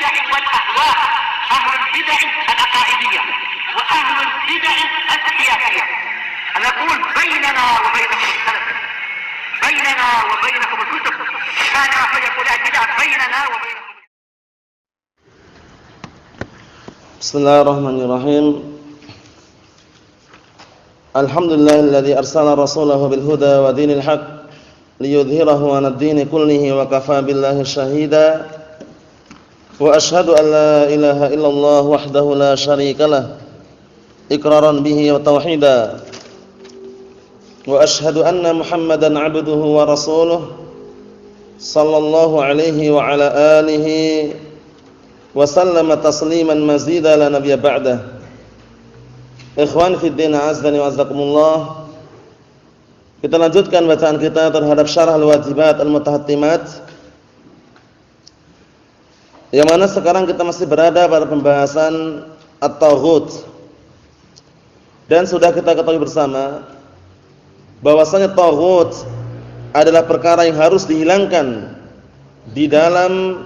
البدع والأهواء، أهل البدع العقائدية وأهل البدع السياسية. نقول بيننا وبينكم السلف، بيننا وبينكم الكتب، كان فيقول البدع بيننا وبينكم. Bismillahirrahmanirrahim. Alhamdulillahilladzi arsala rasulahu bil huda wa dinil haq liyudhhirahu 'alad dini kullihi wa kafaa billahi shahida. Wa asyhadu an la ilaha illallah wahdahu la syarikalah iqraran bihi wa tauhida. Wa asyhadu anna Muhammadan 'abduhu wa rasuluh sallallahu alaihi wa ala alihi wa sallama tasliman mazida la nabiyya ba'dah. Ikhwan fi din, azdani wa azzakumullah. Kita lanjutkan bacaan kita terhadap syarah al-wajibat al-mutahattimat, yang mana sekarang kita masih berada pada pembahasan at-taghut. Dan sudah kita ketahui bersama bahwasanya taghut adalah perkara yang harus dihilangkan di dalam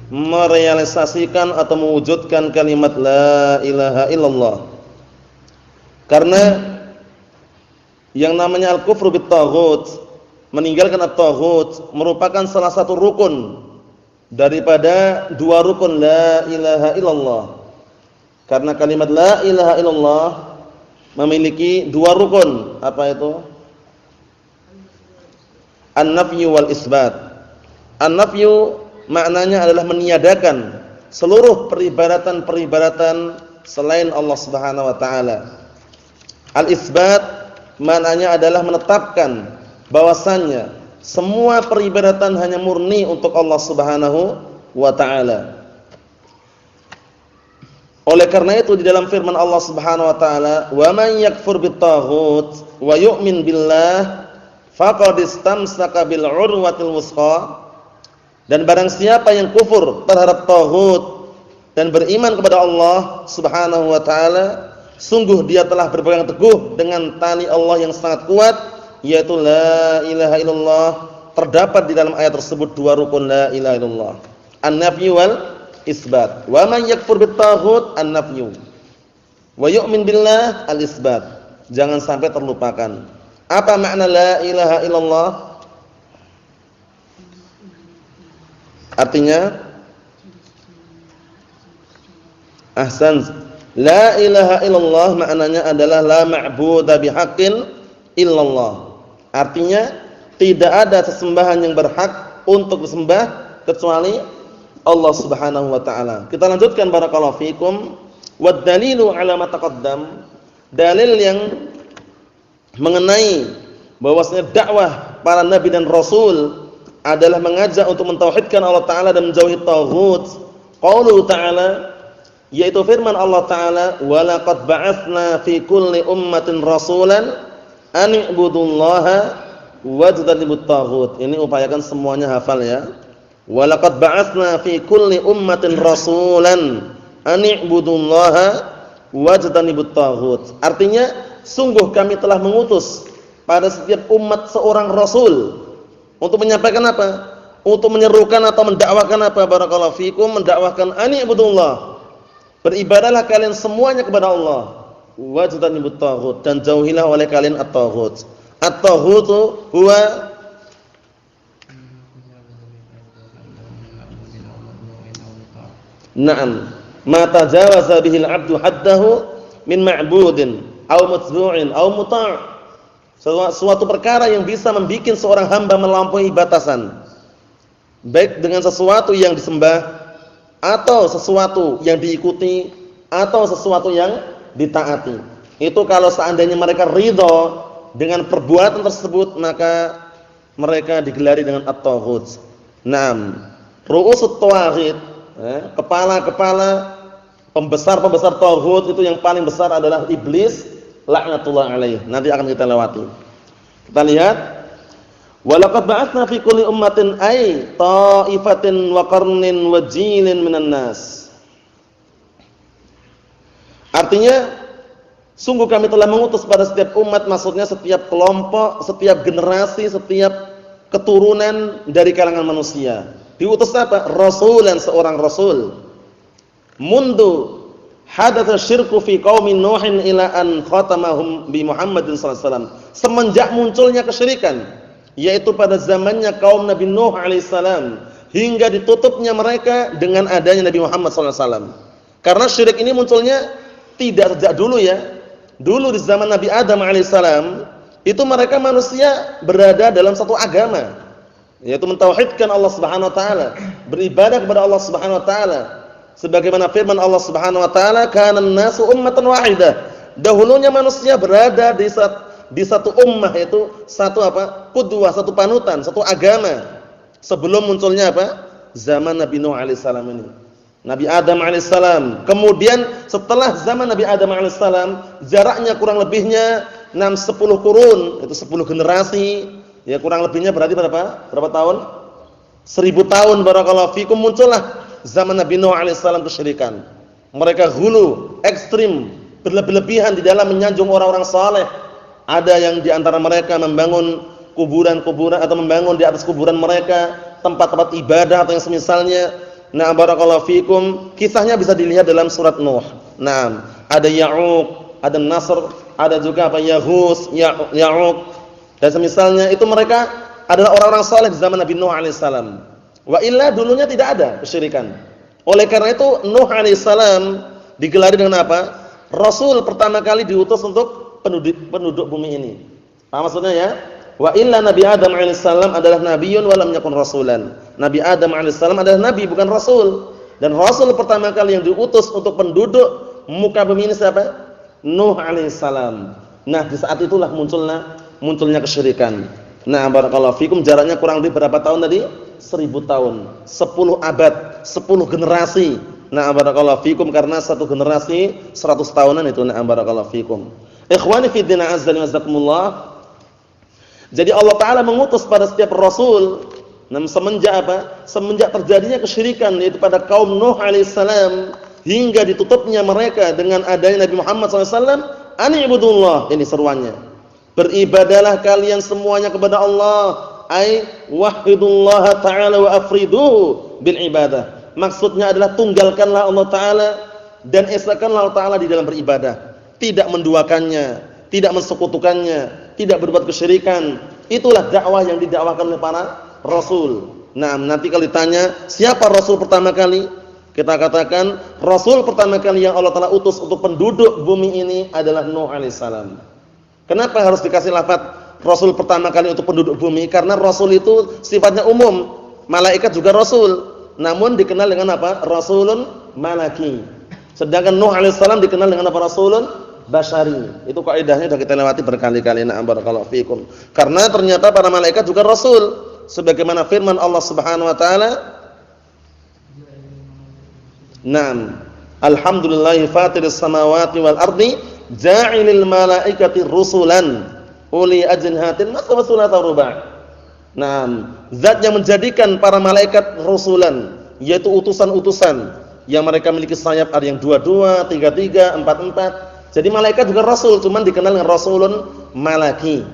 merealisasikan atau mewujudkan kalimat la ilaha illallah. Karena yang namanya al-kufru bit-taghut, meninggalkan at-taghut, merupakan salah satu rukun daripada dua rukun la ilaha illallah. Karena kalimat la ilaha illallah memiliki dua rukun. Apa itu? An-nafyu wal isbat. An-nafyu maknanya adalah meniadakan seluruh peribadatan selain Allah Subhanahu wa taala. Al-isbat maknanya adalah menetapkan bahwasannya semua peribadatan hanya murni untuk Allah Subhanahu wa taala. Oleh karena itu di dalam firman Allah Subhanahu wa taala, "Wa man yakfur bit-taghut wa yu'min billah faqad istamsaka bil 'urwatil wuthqa." Dan barang siapa yang kufur terhadap taghut dan beriman kepada Allah Subhanahu wa taala, sungguh dia telah berpegang teguh dengan tali Allah yang sangat kuat, yaitu la ilaha illallah. Terdapat di dalam ayat tersebut dua rukun la ilaha illallah, an-nafyu wal isbat. Wa man yakfur bit-taghut an-nafyu wa yu'min billah al-isbat. Jangan sampai terlupakan. Apa makna la ilaha illallah? Artinya ahsan, la ilaha illallah maknanya adalah la ma'budu bihaqqin illallah. Artinya tidak ada sesembahan yang berhak untuk disembah kecuali Allah Subhanahu wa taala. Kita lanjutkan barakallahu fikum. Wad dalilu ala ma taqaddam, dalil yang mengenai bahwasanya dakwah para nabi dan rasul adalah mengajak untuk mentauhidkan Allah Ta'ala dan menjauhi taghut. Qauluhu ta'ala, yaitu firman Allah Ta'ala, wa laqad ba'atsna fi kulli ummatin rasulan an i'budullaha wajtanibut taghut. Ini upayakan semuanya hafal ya. Wa laqad ba'atsna fi kulli ummatin rasulan an i'budullaha wajtanibut taghut. Artinya, sungguh kami telah mengutus pada setiap umat seorang rasul. Untuk menyampaikan apa? Untuk menyerukan atau mendakwakan apa? Barakallahu fikum, mendakwakan ani ibudullah. Beribadahlah kalian semuanya kepada Allah. Wajtanibut taghut, dan jauhilah oleh kalian at-taghut. At-taghutu huwa na'am, ma tajawaza bihil 'abdu haddahu min ma'budin aw matbu'in aw muta'. Suatu perkara yang bisa membuat seorang hamba melampaui batasan, baik dengan sesuatu yang disembah atau sesuatu yang diikuti atau sesuatu yang ditaati. Itu kalau seandainya mereka ridha dengan perbuatan tersebut, maka mereka digelari dengan at-taghut. Naam, ru'usut tawaghit, kepala-kepala pembesar-pembesar taghut itu yang paling besar adalah iblis laknatullah alaih. Nanti akan kita lewati. Kita lihat, walaqad ba'atsna fi kulli ummatin ay ta'ifatin wa qarnin wa jilin minan nas. Artinya, sungguh kami telah mengutus pada setiap umat, maksudnya setiap kelompok, setiap generasi, setiap keturunan dari kalangan manusia. Diutus apa? Rasulan, seorang rasul. mundu hadatsa syirku fi qaumi Nuhin ila an khatamahum bi Muhammadin sallallahu alaihi wasallam. Semenjak munculnya kesyirikan, yaitu pada zamannya kaum Nabi Nuh alaihissalam, hingga ditutupnya mereka dengan adanya Nabi Muhammad sallallahu alaihi wasallam. Karena syirik ini munculnya tidak sejak dulu ya. Dulu di zaman Nabi Adam alaihissalam, itu mereka manusia berada dalam satu agama, yaitu mentauhidkan Allah Subhanahu wa taala, beribadah kepada Allah Subhanahu wa taala. Sebagaimana firman Allah Subhanahu wa taala, "Kanan nasu ummatan wahidah." Dahulunya manusia berada di satu ummah, yaitu satu qudwah, satu panutan, satu agama. Sebelum munculnya zaman Nabi Nuh alaihissalam ini. Nabi Adam alaihissalam. Kemudian setelah zaman Nabi Adam alaihissalam, jaraknya kurang lebihnya 10 kurun, itu 10 generasi. Ya kurang lebihnya berarti berapa? Berapa tahun? 1000 tahun barakallahu fikum, muncullah zaman Nabi Nuh alaihissalam kesyirikan. Mereka hulu, ekstrim, berlebihan di dalam menyanjung orang-orang saleh. Ada yang di antara mereka membangun kuburan-kuburan atau membangun di atas kuburan mereka tempat-tempat ibadah atau yang semisalnya. Nah, barakallahu fikum, kisahnya bisa dilihat dalam surat Nuh. Nah, ada Ya'uq, ada Nasr, ada juga Yahus, Ya'uq dan semisalnya. Itu mereka adalah orang-orang saleh di zaman Nabi Nuh alaihissalam. Wa illa dulunya tidak ada kesyirikan. Oleh karena itu Nuh alaihissalam digelari dengan apa? Rasul pertama kali diutus untuk penduduk bumi ini. Apa maksudnya ya? Wa illa Nabi Adam alaihissalam adalah nabiyyun wa lam yakun rasulan. Nabi Adam alaihissalam adalah nabi, bukan rasul. Dan rasul pertama kali yang diutus untuk penduduk muka bumi ini siapa? Nuh alaihissalam. Nah, di saat itulah munculnya kesyirikan. Nah, barakallahu fikum, jaraknya kurang lebih berapa tahun tadi? 1000 tahun, 10 abad, 10 generasi. Nah, barakallahu fikum, karena satu generasi 100 tahunan itu. Nah, barakallahu fikum. Ikhwani fi din, azza wa jazakumullah. Jadi Allah Ta'ala mengutus pada setiap Rasul, semenjak terjadinya kesyirikan, yaitu pada kaum Nuh alaihissalam, hingga ditutupnya mereka dengan adanya Nabi Muhammad SAW, Ani'budullah, ini seruannya. Beribadalah kalian semuanya kepada Allah, ay wahidullah Ta'ala wa afriduhu bil ibadah. Maksudnya adalah tunggalkanlah Allah Ta'ala dan esakanlah Allah Ta'ala di dalam beribadah. Tidak menduakannya, tidak mensekutukannya, tidak berbuat kesyirikan. Itulah dakwah yang didakwakan oleh para rasul. Nah, nanti kalau ditanya siapa rasul pertama kali, kita katakan rasul pertama kali yang Allah Ta'ala utus untuk penduduk bumi ini adalah Nuh alaihissalam. Kenapa harus dikasih lafaz rasul pertama kali untuk penduduk bumi? Karena rasul itu sifatnya umum. Malaikat juga rasul, namun dikenal dengan apa? Rasulun malaki. Sedangkan Nuh alaihissalam dikenal dengan apa? Rasulun basyari. Itu kaidahnya sudah kita lewati berkali-kali. Na'am barakallahu fikum. Karena ternyata para malaikat juga rasul, sebagaimana firman Allah Subhanahu wa taala, "Na'am, alhamdulillahi fatiris samawati wal ardi, ja'ilil malaikati rusulan uli ajnihatin masna wa thulatha ruba'." Na'am, zat yang menjadikan para malaikat rusulan, yaitu utusan-utusan yang mereka memiliki sayap, ada yang 22, 33, 44. Jadi malaikat juga rasul, cuman dikenal dengan rasulun malaki.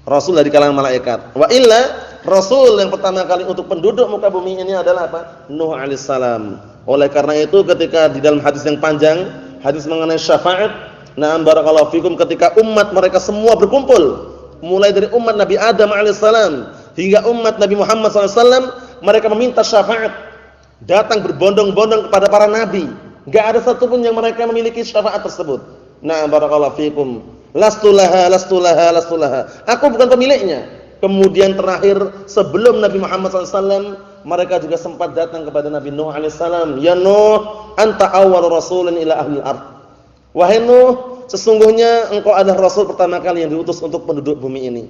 Rasul dari kalangan malaikat. Wa illa rasul yang pertama kali untuk penduduk muka bumi ini adalah apa? Nuh alaihissalam. Oleh karena itu ketika di dalam hadis yang panjang, hadis mengenai syafaat, na'am barakallahu fikum, ketika umat mereka semua berkumpul, mulai dari umat Nabi Adam alaihissalam hingga umat Nabi Muhammad SAW, mereka meminta syafaat, datang berbondong-bondong kepada para nabi. Enggak ada satupun yang mereka memiliki syafaat tersebut. Nah, barakallahu fikum. Lastulaha. Aku bukan pemiliknya. Kemudian terakhir sebelum Nabi Muhammad SAW, mereka juga sempat datang kepada Nabi Nuh alaihissalam. Ya Nuh, anta awwal rasulin ila ahli al-ard. Wahai Nuh, sesungguhnya engkau adalah rasul pertama kali yang diutus untuk penduduk bumi ini.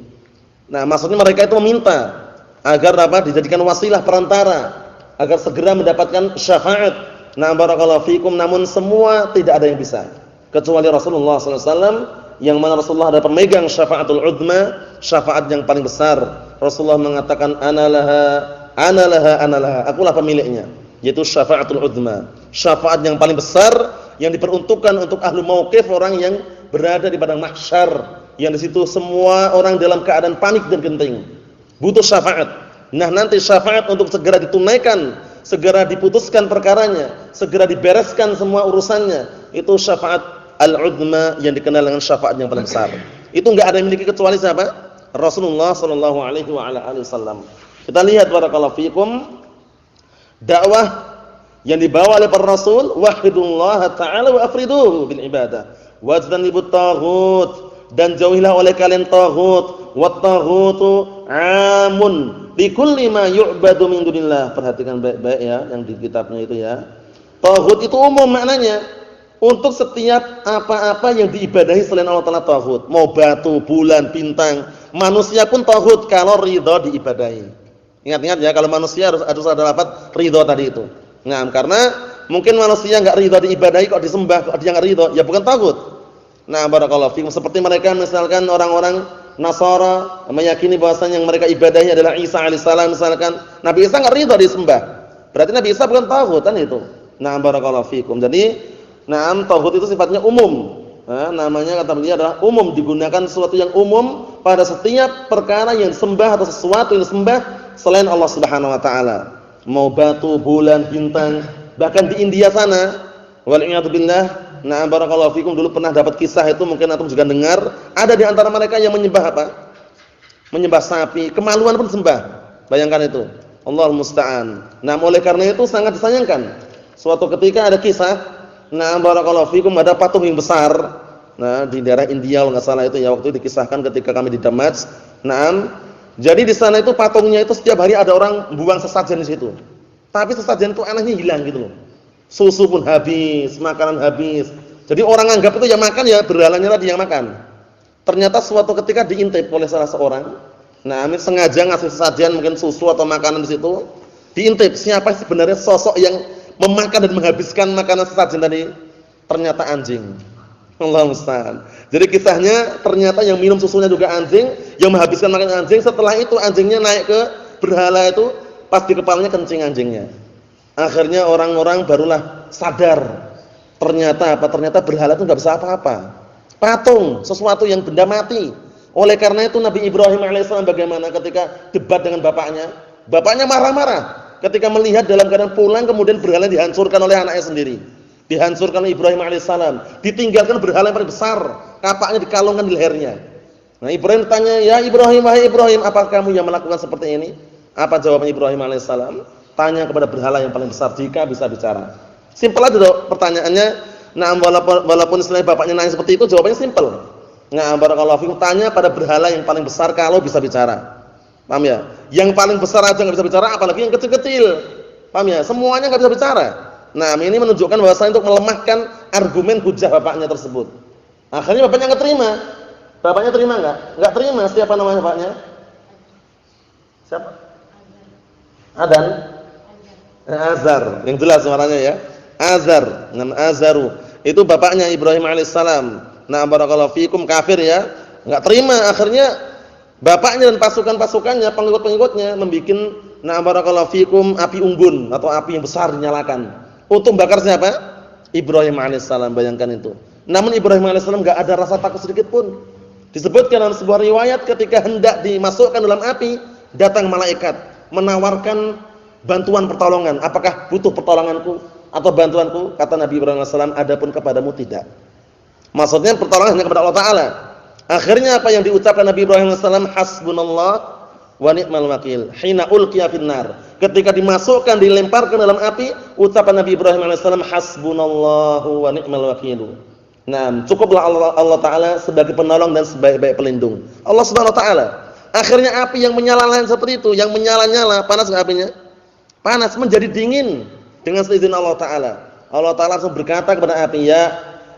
Nah, maksudnya mereka itu meminta agar dijadikan wasilah perantara, agar segera mendapatkan syafaat. Nah, barakallahu fikum, namun semua tidak ada yang bisa kecuali Rasulullah SAW, yang mana Rasulullah adalah pemegang syafaatul uzma, syafaat yang paling besar. Rasulullah mengatakan analaha, akulah pemiliknya, yaitu syafaatul uzma, syafaat yang paling besar yang diperuntukkan untuk ahlu mauqif, orang yang berada di padang mahsyar, yang di situ semua orang dalam keadaan panik dan genting, butuh syafaat. Nah, nanti syafaat untuk segera ditunaikan, segera diputuskan perkaranya, segera dibereskan semua urusannya. Itu syafaat al-'udma yang dikenal dengan syafaat yang paling besar. Itu enggak ada yang miliki kecuali siapa? Rasulullah sallallahu alaihi wa ala alihi wasallam. Kita lihat barakallahu fikum dakwah yang dibawa oleh para rasul, wahidullah ta'ala wa afriduhu bil ibadah wajtanibut taghut, dan jauhilah oleh kalian taghut, wat taghutu amun bi kulli ma yu'badu min dunillah. Perhatikan baik-baik ya yang di kitabnya itu ya. Taghut itu umum maknanya untuk setiap apa-apa yang diibadahi selain Allah Taala taghut. Mau batu, bulan, bintang, manusia pun taghut kalau ridha diibadahi. Ingat-ingat ya, kalau manusia harus ada lafaz ridha tadi itu. Nah, karena mungkin manusia enggak ridha diibadahi kok disembah, kok dia enggak ridha, ya bukan taghut. Nah, barakallahu fikum, seperti mereka misalkan orang-orang Nasara meyakini bahwasanya yang mereka ibadahi adalah Isa alaihissalam misalkan. Nabi Isa enggak ridha disembah. Berarti Nabi Isa bukan taghut kan itu. Nah, barakallahu fikum. Jadi, taghut itu sifatnya umum. Nah, namanya kata beliau adalah umum, digunakan sesuatu yang umum pada setiap perkara yang disembah atau sesuatu yang disembah selain Allah Subhanahu wa taala. Mau batu, bulan, bintang, bahkan di India sana, wal a'yadu billah. Nah, barakallahu fikum, dulu pernah dapat kisah itu, mungkin antum juga dengar, ada di antara mereka yang menyembah apa? Menyembah sapi, kemaluan pun sembah. Bayangkan itu. Allahul musta'an. Nah, oleh karena itu sangat disayangkan. Suatu ketika ada kisah, nah barakallahu fikum, ada patung yang besar. Nah, di daerah India kalau enggak salah itu ya, waktu itu dikisahkan ketika kami di Damaskus. Nah, jadi di sana itu patungnya itu setiap hari ada orang buang sesajen di situ. Tapi sesajen itu anehnya hilang gitu loh. Susu pun habis, makanan habis. Jadi orang anggap itu yang makan ya berhalanya tadi yang makan. Ternyata suatu ketika diintip oleh salah seorang. Nah, ini sengaja ngasih sesajen mungkin susu atau makanan di situ. Diintip siapa sebenarnya sosok yang memakan dan menghabiskan makanan sesajen tadi. Ternyata anjing. Allah musta'an. Jadi kisahnya ternyata yang minum susunya juga anjing, yang menghabiskan makanan anjing. Setelah itu anjingnya naik ke berhala itu, pas di kepalanya kencing anjingnya. Akhirnya orang-orang barulah sadar. Ternyata apa? Ternyata berhala itu enggak bisa apa-apa. Patung, sesuatu yang benda mati. Oleh karena itu Nabi Ibrahim alaihissalam bagaimana ketika debat dengan bapaknya? Bapaknya marah-marah ketika melihat dalam keadaan pulang kemudian berhala dihancurkan oleh anaknya sendiri. Dihancurkan oleh Ibrahim alaihissalam, ditinggalkan berhala yang paling besar, kapaknya dikalungkan di lehernya. Nah, Ibrahim tanya, "Ya Ibrahim, wahai Ibrahim, apakah kamu yang melakukan seperti ini?" Apa jawaban Ibrahim alaihissalam? Tanya kepada berhala yang paling besar jika bisa bicara. Simpel aja dong pertanyaannya. Nah, walaupun istilahnya bapaknya nanya seperti itu, jawabannya simpel. Nah, barakallahu fikum, tanya pada berhala yang paling besar kalau bisa bicara. Paham ya? Yang paling besar aja enggak bisa bicara, apalagi yang kecil-kecil. Paham ya? Semuanya enggak bisa bicara. Nah, ini menunjukkan bahwasanya untuk melemahkan argumen hujah bapaknya tersebut. Akhirnya bapaknya enggak terima. Bapaknya terima enggak? Enggak terima. Siapa namanya bapaknya? Siapa? Adan? Azar. Yang jelas suaranya ya. Azar, dengan Azaru. Itu bapaknya Ibrahim alaihissalam. Nah, barakallahu fikum, kafir ya. Enggak terima. Akhirnya bapaknya dan pasukan-pasukannya, pengikut-pengikutnya membikin barakallahu fikum api unggun atau api yang besar dinyalakan. Untuk bakar siapa? Ibrahim alaihissalam, bayangkan itu. Namun Ibrahim alaihissalam enggak ada rasa takut sedikit pun. Disebutkan dalam sebuah riwayat ketika hendak dimasukkan dalam api, datang malaikat menawarkan bantuan pertolongan. Apakah butuh pertolonganku atau bantuanku? Kata Nabi Ibrahim alaihissalam, adapun kepadamu tidak. Maksudnya pertolongan hanya kepada Allah Taala. Akhirnya apa yang diucapkan Nabi Ibrahim alaihissalam? Hasbunallah wa ni'mal wakil. Hina ulqiya finnar. Ketika dimasukkan, dilemparkan dalam api, ucapan Nabi Ibrahim alaihissalam, hasbunallahu wa ni'mal wakil. Nah, cukuplah Allah Taala sebagai penolong dan sebaik-baik pelindung. Allah Subhanahu wa taala. Akhirnya api yang menyala seperti itu, yang menyala-nyala, panas enggak apinya? Panas, menjadi dingin dengan seizin Allah Taala. Allah Taala langsung berkata kepada api,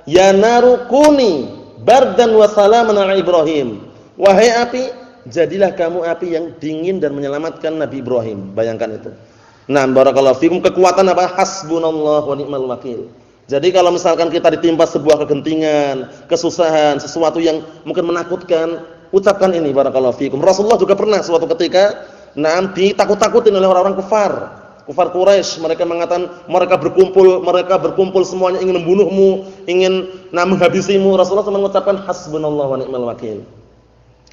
ya narukuni bardan wa salaman ala Ibrahim. Wahai api, jadilah kamu api yang dingin dan menyelamatkan Nabi Ibrahim. Bayangkan itu. Nah, barakallahu fikum, kekuatan apa? Hasbunallahu wa ni'mal wakil. Jadi kalau misalkan kita ditimpa sebuah kegentingan, kesusahan, sesuatu yang mungkin menakutkan, ucapkan ini, barakallahu fikum. Rasulullah juga pernah suatu ketika ditakut-takutin oleh orang-orang kufar Quraisy. Mereka mengatakan mereka berkumpul semuanya ingin membunuhmu, ingin menghabisimu. Rasulullah mengucapkan hasbunallahu wa ni'mal wakil.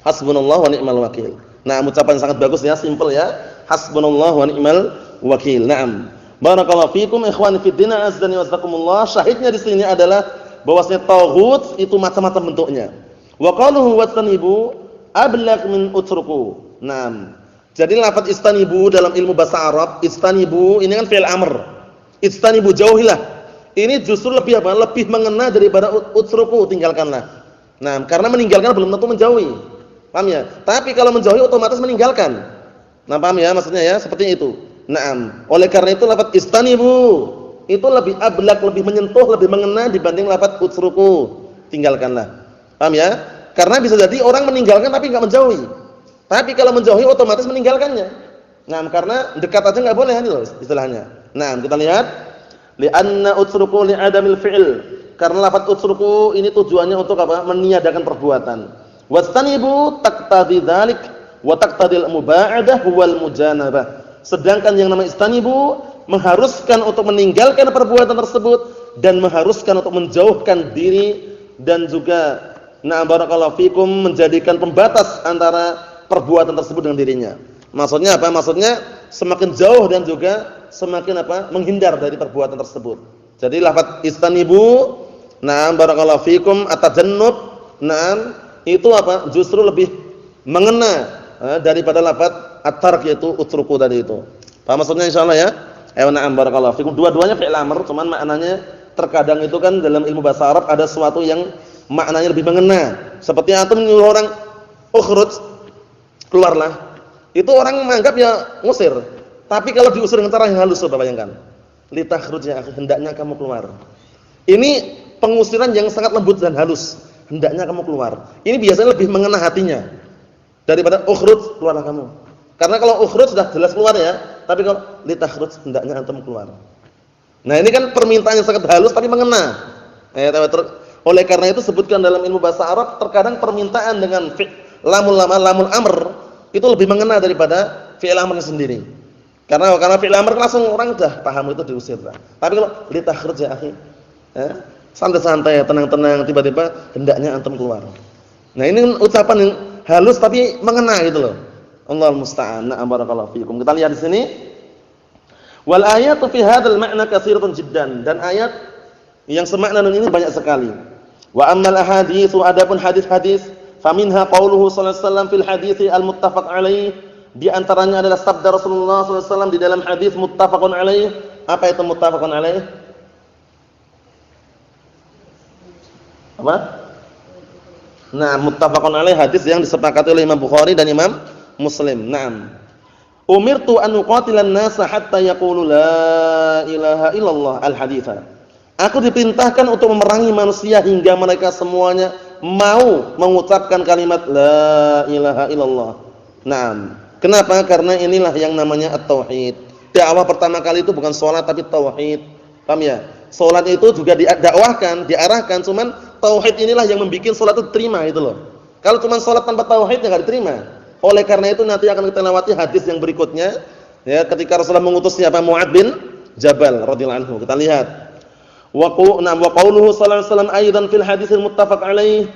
Hasbunallahu wa ni'mal wakil. Nah, ucapan sangat bagus ya, simpel ya. Hasbunallahu wa ni'mal wakil. Naam. Barakallahu fikum ikhwani fid din azdani wasakumullah. Syahidnya di sini adalah bahwasanya taghut itu macam-macam bentuknya. Wa qaluhu wastanibu ablaq min utruku. Naam. Jadi lafaz istanibu dalam ilmu bahasa Arab, istanibu ini kan fi'il amr. Istanibu jauhilah. Ini justru lebih apa? Lebih mengena daripada utruku, tinggalkanlah. Nah, karena meninggalkan belum tentu menjauhi. Paham ya? Tapi kalau menjauhi otomatis meninggalkan. Nah, paham ya maksudnya ya? Seperti itu. Naam. Oleh karena itu lafaz istanibu itu lebih ablaq, lebih menyentuh, lebih mengena dibanding lafaz utruku, tinggalkanlah. Paham ya? Karena bisa jadi orang meninggalkan tapi enggak menjauhi. Tapi kalau menjauhi otomatis meninggalkannya. Nah, karena dekat aja enggak boleh itu istilahnya. Nah, kita lihat li'anna utruku li'adamil fi'il. Karena lafaz utruku ini tujuannya untuk apa? Meniadakan perbuatan. Wastanibu taqtadi dzalik wa taqtadil muba'adah wal mujanabah. Sedangkan yang namanya istanibu mengharuskan untuk meninggalkan perbuatan tersebut dan mengharuskan untuk menjauhkan diri dan juga na'am barakallahu fikum menjadikan pembatas antara perbuatan tersebut dengan dirinya. Maksudnya apa? Maksudnya semakin jauh dan juga semakin apa? Menghindar dari perbuatan tersebut. Jadi lafaz istanibu na'am barakallahu fikum atajannub na'am itu apa? Justru lebih mengena daripada lafaz at-tark yaitu utruku tadi itu. Paham maksudnya insyaallah ya? Na'am barakallahu fikum. Dua-duanya fi'il amr, cuman maknanya terkadang itu kan dalam ilmu bahasa Arab ada sesuatu yang maknanya lebih mengena. Seperti antum nyuruh orang ukhruj, keluarlah. Itu orang menganggap ya ngusir. Tapi kalau diusir dengan cara yang halus coba bayangkan. Litakhruj ya akhi, hendaknya kamu keluar. Ini pengusiran yang sangat lembut dan halus. Hendaknya kamu keluar. Ini biasanya lebih mengena hatinya daripada ukhruj, keluarlah kamu. Karena kalau ukhruj sudah jelas keluar ya, tapi kalau litakhruj hendaknya antum keluar. Nah, ini kan permintaan yang sangat halus tapi mengena. Oleh karena itu sebutkan dalam ilmu bahasa Arab terkadang permintaan dengan lamul amr itu lebih mengena daripada fi'il amrnya sendiri. Karena fi'il amr langsung orang sudah paham itu diusir. Tapi kalau litakhruj ya akhi, santai-santai, tenang-tenang, tiba-tiba hendaknya antum keluar. Nah, ini ucapan yang halus tapi mengena gitu loh. Allahul musta'an. Na'am barakallahu fiikum. Kita lihat di sini. Wal ayatu fi hadzal ma'na katsiratun jiddan, dan ayat yang semakna dengan ini banyak sekali. Wa ammal ahadits, adapun hadis-hadis, faminha qauluhu sallallahu alaihi wasallam fil hadits al-muttafaq alaih, di antaranya adalah sabda Rasulullah sallallahu alaihi wasallam di dalam hadis muttafaqun alaih. Apa itu muttafaqun alaih? Apa? Nah, muttafaqun alaih hadis yang disepakati oleh Imam Bukhari dan Imam Muslim. Naam. Umirtu an uqatilan nasa hatta yaqulu la ilaha illallah al-haditsa. Aku diperintahkan untuk memerangi manusia hingga mereka semuanya mau mengucapkan kalimat la ilaha illallah. Naam. Kenapa? Karena inilah yang namanya at-tauhid. Dakwah pertama kali itu bukan salat tapi tauhid. Paham ya? Salat itu juga didakwahkan, diarahkan, cuman tauhid inilah yang membuat salat itu diterima gitu loh. Kalau cuma salat tanpa tauhid ya enggak diterima. Oleh karena itu nanti akan kita lewati hadis yang berikutnya ya, ketika Rasulullah mengutus siapa? Mu'adz bin Jabal radhiyallahu anhu. Kita lihat. Wa qauluhu sallallahu alaihi wasallam aidan fil hadisil muttafaq alaih,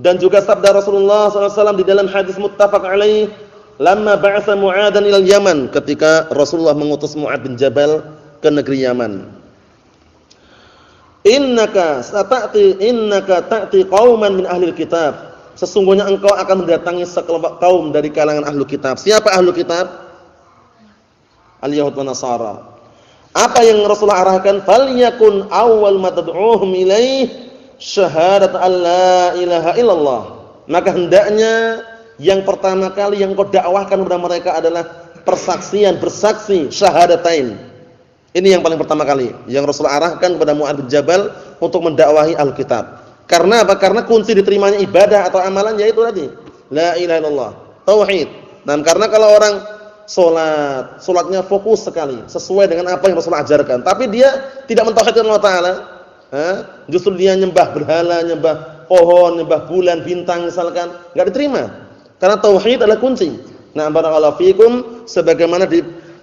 dan juga sabda Rasulullah sallallahu alaihi wasallam di dalam hadis muttafaq alaih, lamma ba'atsa Mu'adzan ila Yaman, ketika Rasulullah mengutus Mu'adz bin Jabal ke negeri Yaman. Innaka ta'ti qauman min ahlil kitab. Sesungguhnya engkau akan mendatangi sekelompok kaum dari kalangan ahlu kitab. Siapa ahlu kitab? Al-Yahud wa Nasara. Apa yang Rasulullah arahkan? Falyakun awwal ma tad'uuhum ilaih syahadat an la ilaha illallah. Maka hendaknya yang pertama kali yang kau dakwahkan kepada mereka adalah persaksian, bersaksi syahadatain. Ini yang paling pertama kali yang Rasulullah arahkan kepada Mu'adz bin Jabal untuk mendakwahi ahlu kitab. Karena apa? Karena kunci diterimanya ibadah atau amalan yaitu tadi la ilaha illallah, tauhid. Nah, karena kalau orang salatnya fokus sekali sesuai dengan apa yang Rasulullah ajarkan, tapi dia tidak mentauhidkan Allah Taala, justru dia nyembah berhala, nyembah pohon, nyembah bulan, bintang misalkan, enggak diterima. Karena tauhid adalah kunci. Nah, barakallahu fikum, sebagaimana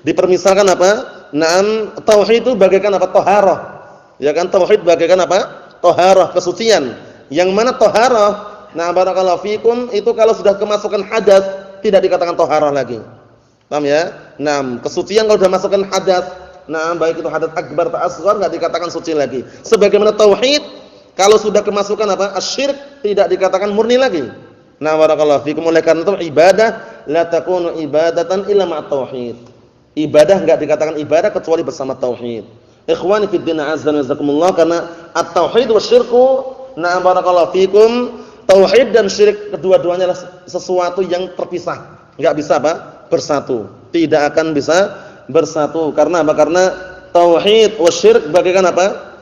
dipermisalkan apa? Naam, tauhid itu bagaikan apa? Taharah. Ya kan, tauhid bagaikan apa? Taharah, kesucian. Yang mana taharah, nah barakallahu fikum, itu kalau sudah kemasukan hadas tidak dikatakan taharah lagi. Paham ya? Nah, kesucian kalau sudah masukkan hadas, Nah, baik itu hadas akbar atau asghar enggak dikatakan suci lagi. Sebagaimana tauhid kalau sudah kemasukan apa? Asyirik tidak dikatakan murni lagi. Nah, barakallahu fikum. Oleh karena itu ibadah la takunu ibadatan illa ma'at tauhid. Ibadah enggak dikatakan ibadah kecuali bersama tauhid. Ikhwani fid din azza wa jazakumullah, karena at-tauhid wasyirku, nah barakallahu fikum, tauhid dan syirik kedua-duanya adalah sesuatu yang terpisah. Enggak bisa apa? Bersatu. Tidak akan bisa bersatu. Karena apa? Karena tauhid wasyirik bagaikan apa?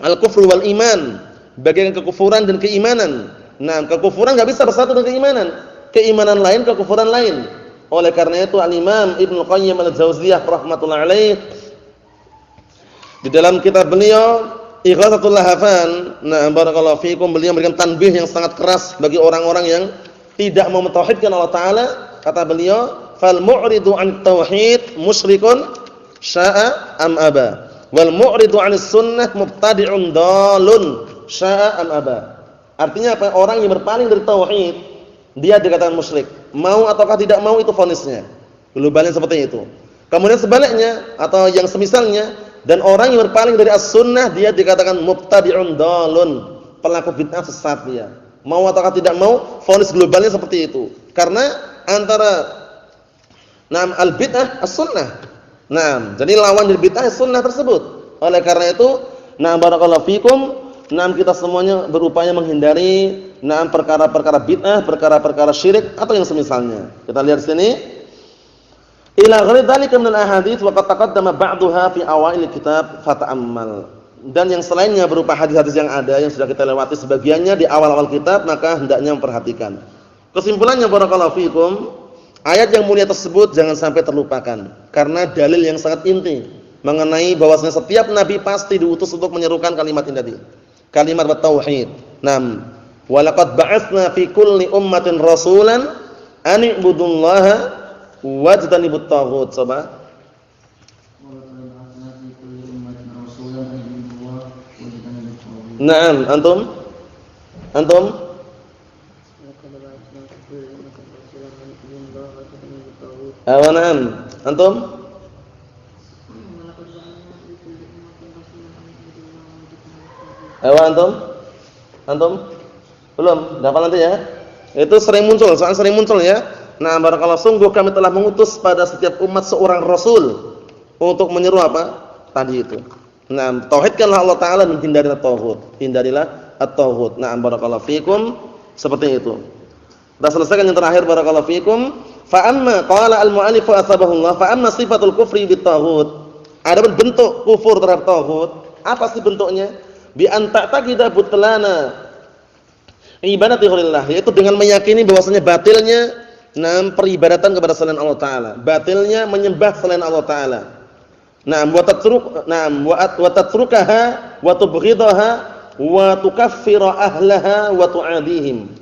Al-kufru wal iman, bagaikan kekufuran dan keimanan. Nah, kekufuran enggak bisa bersatu dengan keimanan. Keimanan lain, kekufuran lain. Oleh karena itu Al-Imam Ibnu Qayyim Al-Jauziyah rahimatullah alaih di dalam kitab beliau Ighatsatul Lahafan, nah barakallahu fikum, beliau memberikan tanbih yang sangat keras bagi orang-orang yang tidak mau mentauhidkan Allah taala. Kata beliau, "Fal mu'ridu 'an tauhid musyrikun sya'a am aba, wal mu'ridu 'anis sunnah mubtadi'un dhalun sya'a am aba." Artinya apa? Orang yang berpaling dari tauhid, dia dikatakan musyrik. Mau ataukah tidak mau itu vonisnya. Globalnya seperti itu. Kemudian sebaliknya atau yang semisalnya, dan orang yang berpaling dari as-sunnah dia dikatakan mubtadi'un dhalun, pelaku bid'ah sesat dia. Mau ataukah tidak mau, vonis globalnya seperti itu. Karena antara al-bid'ah as-sunnah. Jadi lawan dari bid'ah as-sunnah tersebut. Oleh karena itu, barakallahu fikum, kita semuanya berupaya menghindari perkara-perkara bid'ah, perkara-perkara syirik atau yang semisalnya. Kita lihat sini. Ila ghairi dzalika min al-ahadits wa qad taqaddama ba'daha fi awail kitab fata'ammal. Dan yang selainnya berupa hadis-hadis yang ada yang sudah kita lewati sebagiannya di awal-awal kitab, maka hendaknya memperhatikan. Kesimpulannya barakallahu fikum, ayat yang mulia tersebut jangan sampai terlupakan karena dalil yang sangat inti mengenai bahwasanya setiap nabi pasti diutus untuk menyerukan kalimat ini tadi. Kalimat tauhid. Wa laqad ba'atsna fi kulli ummatin rasulan an i'budullaha wajtanibut taghut. Coba. Naam, antum? Naam, antum? Antum? Belum, dapat nanti ya. Itu sering muncul, soal sering muncul ya. Nah, barakallahu, sungguh kami telah mengutus pada setiap umat seorang rasul untuk menyeru apa? Tadi itu. Nah, tauhidkanlah Allah taala dan hindarilah tauhid. Hindarilah at-tauhid. Nah, barakallahu fikum, seperti itu. Kita selesaikan yang terakhir barakallahu fikum. Fa amma qala al-mu'allif asbahullah fa amma sifatul kufri bit tauhid. Ada bentuk kufur terhadap tauhid. Apa sih bentuknya? Bi an ta'taqida butlana ibadati ghairillah, yaitu dengan meyakini bahwasanya batilnya peribadatan kepada selain Allah taala, batilnya menyembah selain Allah taala. Wa tatrukaha wa tubghidaha wa tukaffira ahlaha wa tu'adihim.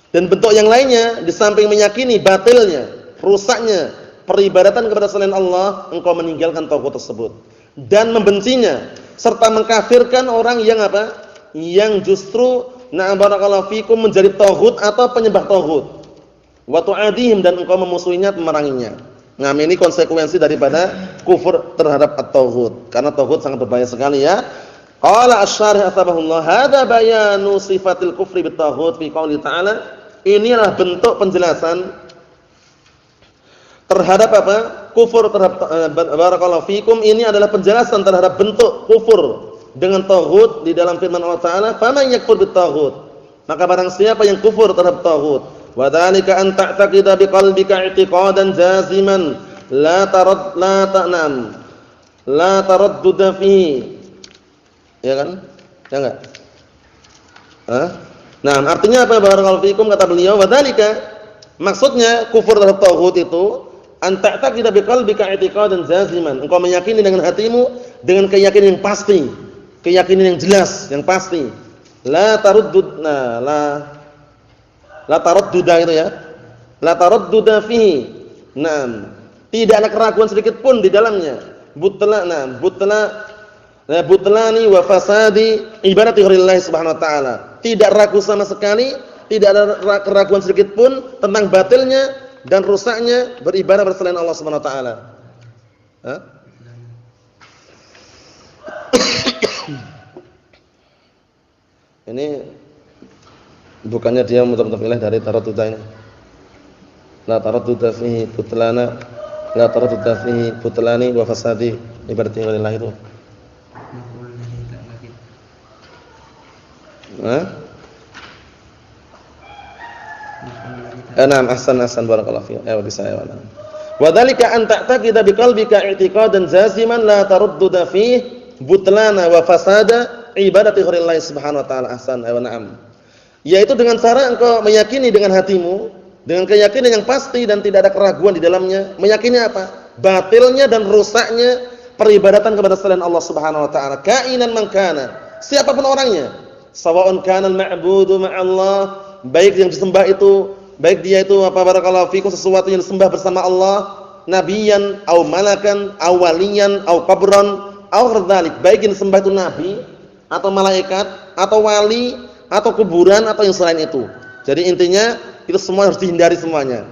Dan bentuk yang lainnya di samping meyakini batilnya, rusaknya peribadatan kepada selain Allah, engkau meninggalkan tauhid tersebut dan membencinya serta mengkafirkan orang yang apa? Yang justru barakallahu fikum menjadi tauhid atau penyembah tauhid. Wa tu'adihim, dan engkau memusuhinya, memeranginya. Ini konsekuensi daripada kufur terhadap at-tauhid. Karena tauhid sangat berbahaya sekali ya. Qala asy-syarih atsabahullah, hadza bayanu sifatil kufri bit tauhid fi qouli ta'ala. Inilah bentuk penjelasan terhadap apa? Kufur terhadap barakallahu fikum. Ini adalah penjelasan terhadap bentuk kufur dengan tauhid di dalam firman Allah taala, "Faman yakfur bit tauhid." Maka barang siapa yang kufur terhadap tauhid, wa dzalika an ta'taqida biqalbika i'tiqadan jaziman la taraddud fihi. Ya kan? Ya enggak? Artinya apa barakallahu fikum, kata beliau, wa dzalika, maksudnya kufur terhadap tauhid itu an ta'taqida biqalbika i'tiqadan jaziman, engkau meyakini dengan hatimu dengan keyakinan yang pasti, keyakinan yang jelas, yang pasti. La taradduda itu ya. La taradduda fihi. Tidak ada keraguan sedikit pun di dalamnya. Butlani wa fasadi ibadati ghairillah subhanahu wa ta'ala. Tidak ragu sama sekali, tidak ada keraguan sedikit pun tentang batilnya dan rusaknya beribadah berselain Allah subhanahu wa ta'ala. Ini bukannya dia mutlaq dari taradduda ini. La taradduda fihi butlana, la taradduda fihi butlani wa fasadi, ibarat ghairilah itu. Naam, ahsan barakallahu fiik. Ayo di saya wala. Wa dzalika an ta'taqida biqalbika i'tiqadan zaziman la tarudduda fihi butlana wa fasada ibadati ghairillah subhanahu wa ta'ala. Ahsan, ayo na'am. Yaitu dengan cara engkau meyakini dengan hatimu, dengan keyakinan yang pasti dan tidak ada keraguan di dalamnya, meyakini apa? Batilnya dan rusaknya peribadatan kepada selain Allah Subhanahu wa taala, kainan man kana, siapapun orangnya. Sawa'un kana al-ma'budu ma'allah, baik yang disembah itu, baik dia itu apa barakallahu fikum sesuatu yang disembah bersama Allah, nabiyan au malakan au waliyan au qabran au ghairdalik, baik yang disembah itu nabi atau malaikat atau wali atau kuburan atau yang selain itu. Jadi intinya itu semua harus dihindari semuanya.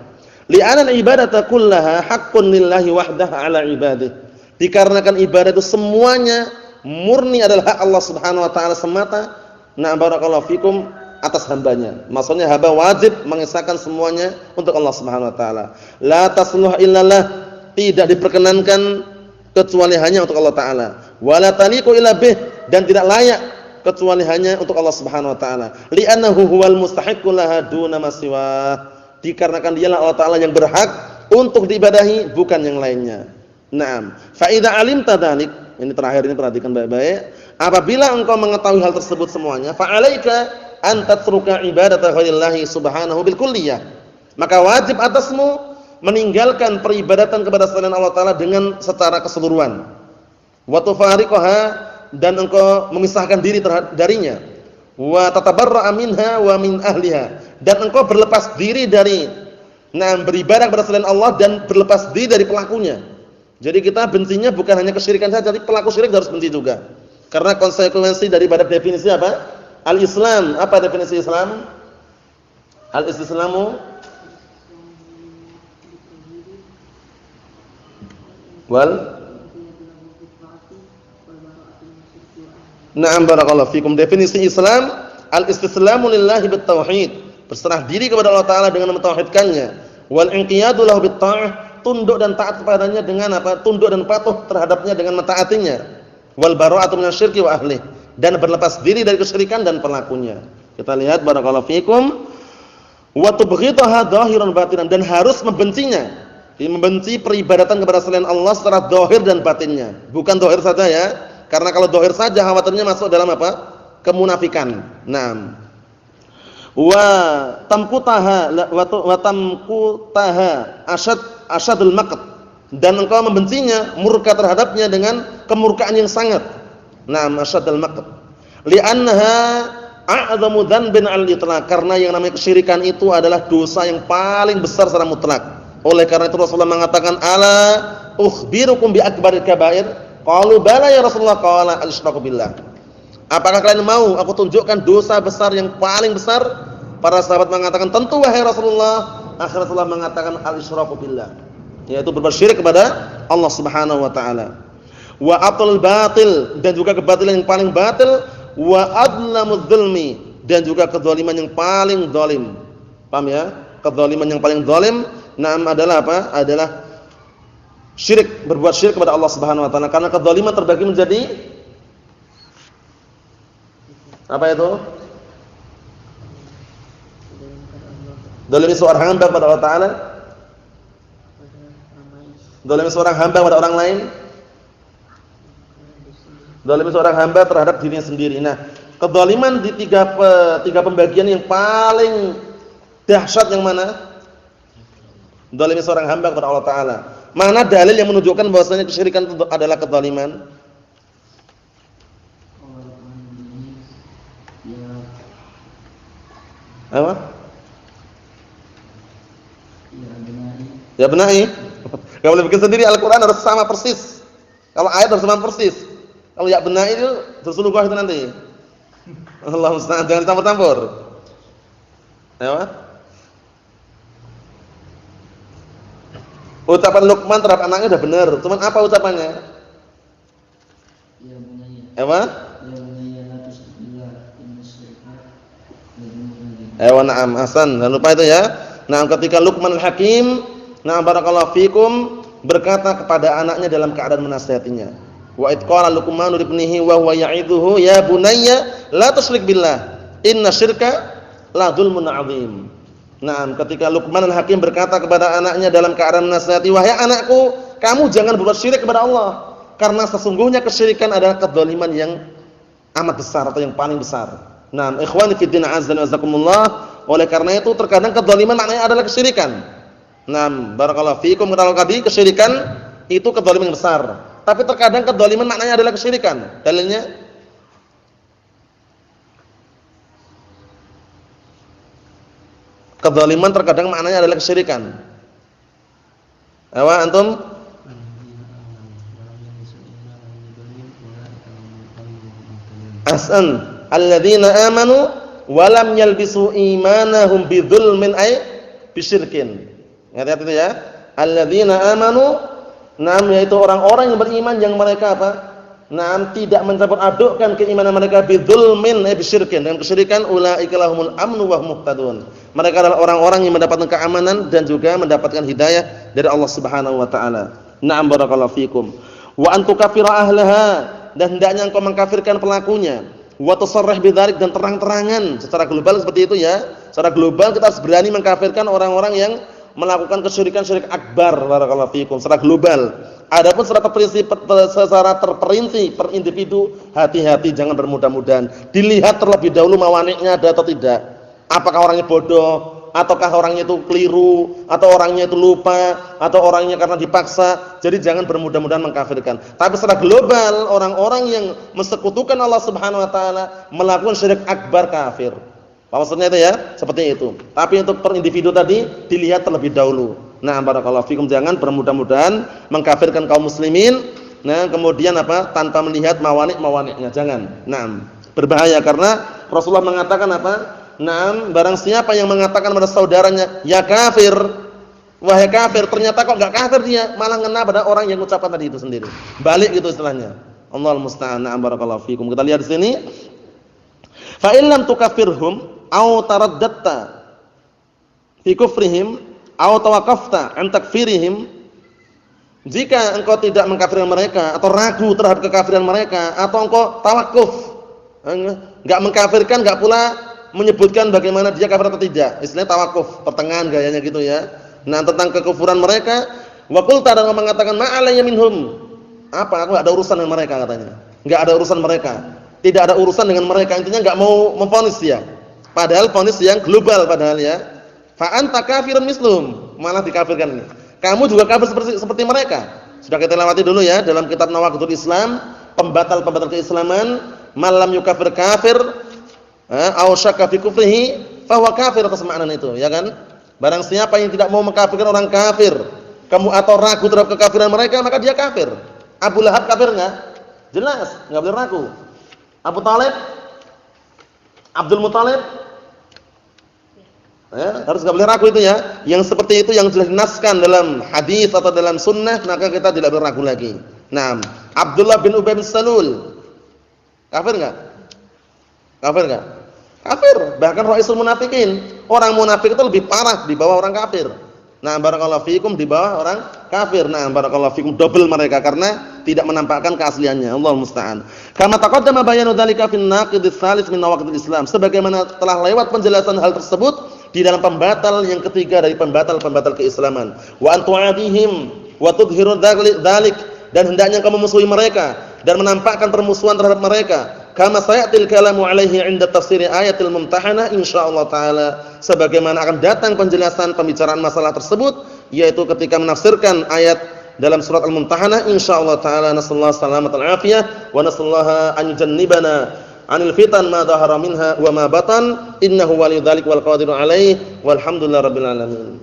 Li'anna al-ibadata kullaha haqqun lillahi wahdahu 'ala ibadihi. Dikarenakan ibadah itu semuanya murni adalah hak Allah Subhanahu wa taala semata. Na barakallahu fikum atas hambanya. Maksudnya hamba wajib mengesahkan semuanya untuk Allah Subhanahu wa taala. La tasluh illallah, tidak diperkenankan kecuali hanya untuk Allah taala. Wala taliqu illa bih, dan tidak layak kecuali hanya untuk Allah Subhanahu wa taala. Li'annahu huwal mustahiqqu laha duna ma siwa. Dikarenakan dialah Allah taala yang berhak untuk diibadahi, bukan yang lainnya. Naam. Fa idza alimta dzalik, ini terakhir ini perhatikan baik-baik. Apabila engkau mengetahui hal tersebut semuanya, fa 'alaika an tatruka ibadata ghairillahi subhanahu bil kulliyah. Maka wajib atasmu meninggalkan peribadatan kepada selain Allah taala dengan secara keseluruhan. Wa tufariqaha, dan engkau memisahkan diri darinya. Wa tatabarra'a minha wa min ahliha, dan engkau berlepas diri dari beribadah kepada selain Allah dan berlepas diri dari pelakunya. Jadi kita bencinya bukan hanya kesyirikan saja, tapi pelaku syirik harus benci juga. Karena konsekuensi daripada definisi apa? Al-Islam. Apa definisi Islam? Al-Islamu Na'am barakallahu fikum. Definisi Islam, al-istislamu lillahi bit-tauhid, berserah diri kepada Allah taala dengan mentauhidkannya. Wal inqiyadu lahu bit-ta'ah, tunduk dan taat kepadanya dengan apa? Tunduk dan patuh terhadapnya dengan mentaatinya. Wal bara'atu minasyirki wa ahli, dan berlepas diri dari kesyirikan dan pelakunya. Kita lihat barakallahu fikum. Wa tubghitaha dhahiran batinan, dan harus membencinya. Membenci peribadatan kepada selain Allah secara zahir dan batinnya. Bukan zahir saja ya. Karena kalau zahir saja khawatirnya masuk dalam apa? Kemunafikan. Naam. Wa tamqutaha wa tamqutaha asyadul maqt, dan engkau membencinya, murka terhadapnya dengan kemurkaan yang sangat. Naam, asyadul maqt. Li'annaha a'dhamu dzanbin 'alal itlaq, karena yang namanya kesyirikan itu adalah dosa yang paling besar secara mutlak. Oleh karena itu Rasulullah mengatakan, "Ala ukhbirukum bi akbaril kaba'ir?" Qalu bala ya Rasulullah, qala al-isyraku billah. Apakah kalian mau aku tunjukkan dosa besar yang paling besar? Para sahabat mengatakan, tentu wahai Rasulullah. Akhirnya Rasulullah mengatakan al-isyraku billah, yaitu berbuat syirik kepada Allah Subhanahu wa taala. Wa atlul batil, dan juga kebatilan yang paling batil. Wa adlamudz zulmi, dan juga kezaliman yang paling zalim. Paham ya? Kezaliman yang paling zalim adalah apa? Adalah syirik, berbuat syirik kepada Allah Subhanahu wa taala. Karena kezaliman terbagi menjadi apa itu? Zalimi seorang hamba kepada Allah taala, zalimi seorang hamba kepada orang lain, zalimi seorang hamba terhadap dirinya sendiri. Nah, kezaliman di tiga pembagian yang paling dahsyat yang mana? Zalimi seorang hamba kepada Allah taala. Mana dalil yang menunjukkan bahwasanya kesyirikan itu adalah kezaliman? Apa? Ya benahi. Enggak boleh bikin sendiri, Al-Qur'an harus sama persis. Kalau ayat harus sama persis. Kalau ya benahi itu tersulugah itu nanti. Allah musta'an, jangan campur-campur. Ayo. Ucapan Luqman terhadap anaknya sudah benar. Cuman apa ucapannya? Apa? Na'am, ahsan. Jangan lupa itu ya. Nah, ketika Luqman Al-Hakim, na'am barakallahu fikum, berkata kepada anaknya dalam keadaan menasihatinya. Wa id qala Luqmanu libnihi wa huwa ya'idhuhu ya bunayya la tusyrik billah. Inna syirka la dzulmun 'adzim. Nah, ketika Luqman Al-Hakim berkata kepada anaknya dalam keadaan menasihati, wahai anakku, kamu jangan berbuat syirik kepada Allah, karena sesungguhnya kesyirikan adalah kedzaliman yang amat besar atau yang paling besar. Nah, ikhwani fi din azza wa jazakumullah, oleh karena itu terkadang kedzaliman maknanya adalah kesyirikan. Nah, barakallahu fikum, kalau tadi kesyirikan itu kedzaliman besar, tapi terkadang kedzaliman maknanya adalah kesyirikan. Dalilnya kedzaliman terkadang maknanya adalah kesyirikan. Awa antum? Ahsan. Alladzina amanu wa lam yalbisu imanahum bidzulmin ay bisyirkin. Ingat itu ya. Alladzina amanu, nam yaitu orang-orang yang beriman yang mereka apa? Nam tidak mencampur adukkan keimanan mereka bidzulmin ay bisyirkin, dengan kesyirikan, ulaika lahumul amnu wa hum muhtadun. Mereka adalah orang-orang yang mendapatkan keamanan dan juga mendapatkan hidayah dari Allah Subhanahu wa taala. Na'am barakallahu fikum. Wa antukafira ahlaha, dan hendaknya engkau mengkafirkan pelakunya. Wa tusarrih bidzalik, dan terang-terangan secara global seperti itu ya. Secara global kita harus berani mengkafirkan orang-orang yang melakukan kesyirikan syirik akbar, barakallahu fikum, secara global. Adapun secara terperinci per individu, hati-hati jangan bermudah-mudahan. Dilihat terlebih dahulu mawaniknya ada atau tidak. Apakah orangnya bodoh, ataukah orangnya itu keliru, atau orangnya itu lupa, atau orangnya karena dipaksa. Jadi jangan bermudah-mudahan mengkafirkan. Tapi secara global, orang-orang yang mensekutukan Allah Subhanahu wa taala melakukan syirik akbar, kafir. Maksudnya itu ya, seperti itu. Tapi untuk per individu tadi dilihat terlebih dahulu. Nah, barakallahu fikum, jangan bermudah-mudahan mengkafirkan kaum muslimin. Nah, kemudian apa? Tanpa melihat mawanik-mawaniknya, jangan. Nah, berbahaya karena Rasulullah mengatakan apa? Nah, barang siapa yang mengatakan pada saudaranya, ya kafir, wahai kafir, ternyata kok enggak kafir dia, malah ngena pada orang yang mengucapkan tadi itu sendiri. Balik gitu istilahnya. Allahul musta'an. Na'am barakallahu fikum. Kita lihat di sini. Fa in lam tukafirhum aw taraddatta fi kufrihim aw tawaqqafta an takfirihim, jika engkau tidak mengkafirkan mereka atau ragu terhadap kekafiran mereka, atau engkau tawakuf, enggak mengkafirkan, enggak pula menyebutkan bagaimana dia kafir atau tidak. Istilahnya tawakuf, pertengahan gayanya gitu ya. Nah, tentang kekufuran mereka, wa qulta, dan mengatakan ma'alayya minhum. Apa? Aku enggak ada urusan dengan mereka katanya. Enggak ada urusan mereka. Tidak ada urusan dengan mereka, intinya enggak mau memvonis dia. Padahal vonis yang global padahal ya. Fa anta kafirun mislum, malah dikafirkan ini. Kamu juga kafir seperti mereka. Sudah kita lewati dulu ya dalam kitab Nawaqidul Islam, pembatal-pembatal keislaman, malam yukafir kafir, aw syakka fi kufrihi fa huwa kafir, atas makna itu, ya kan? Barang siapa yang tidak mau mengkafirkan orang kafir, kamu atau ragu terhadap kekafiran mereka, maka dia kafir. Abu Lahab kafir enggak? Jelas, enggak boleh ragu. Abu Thalib, Abdul Muthalib, ya, harus enggak boleh ragu itu ya. Yang seperti itu yang jelas dinaskan dalam hadis atau dalam sunnah, maka kita tidak boleh ragu lagi. Nah, Abdullah bin Ubay bin Salul kafir enggak? Kafir enggak? Kafir. Bahkan raisul munafikin. Orang munafik itu lebih parah di bawah orang kafir. Nah, barakallahu fikum, di bawah orang kafir. Nah, barakallahu fikum, double mereka karena tidak menampakkan keasliannya. Allahul musta'an. Kama taqaddama bayanu dzalika fi an-naqidits tsalits min nawaqidil Islam. Sebagaimana telah lewat penjelasan hal tersebut di dalam pembatal yang ketiga dari pembatal-pembatal keislaman. Wa antu'adihim wa tudhiru dzalik, dan hendaknya kamu memusuhi mereka dan menampakkan permusuhan terhadap mereka. Kama sayatil kalamu alaihi 'inda tafsir ayatil mumtahanah insyaallah taala, sebagaimana akan datang penjelasan pembicaraan masalah tersebut, yaitu ketika menafsirkan ayat dalam surat Al-Mumtahanah insyaallah taala. Nasallahu salamatal afiyah wa nasallaha an yujannibana 'anil fitan ma dhahara minha wa ma batan, innahu waliyudzalik wal qadiru alaihi walhamdulillahirabbil alamin.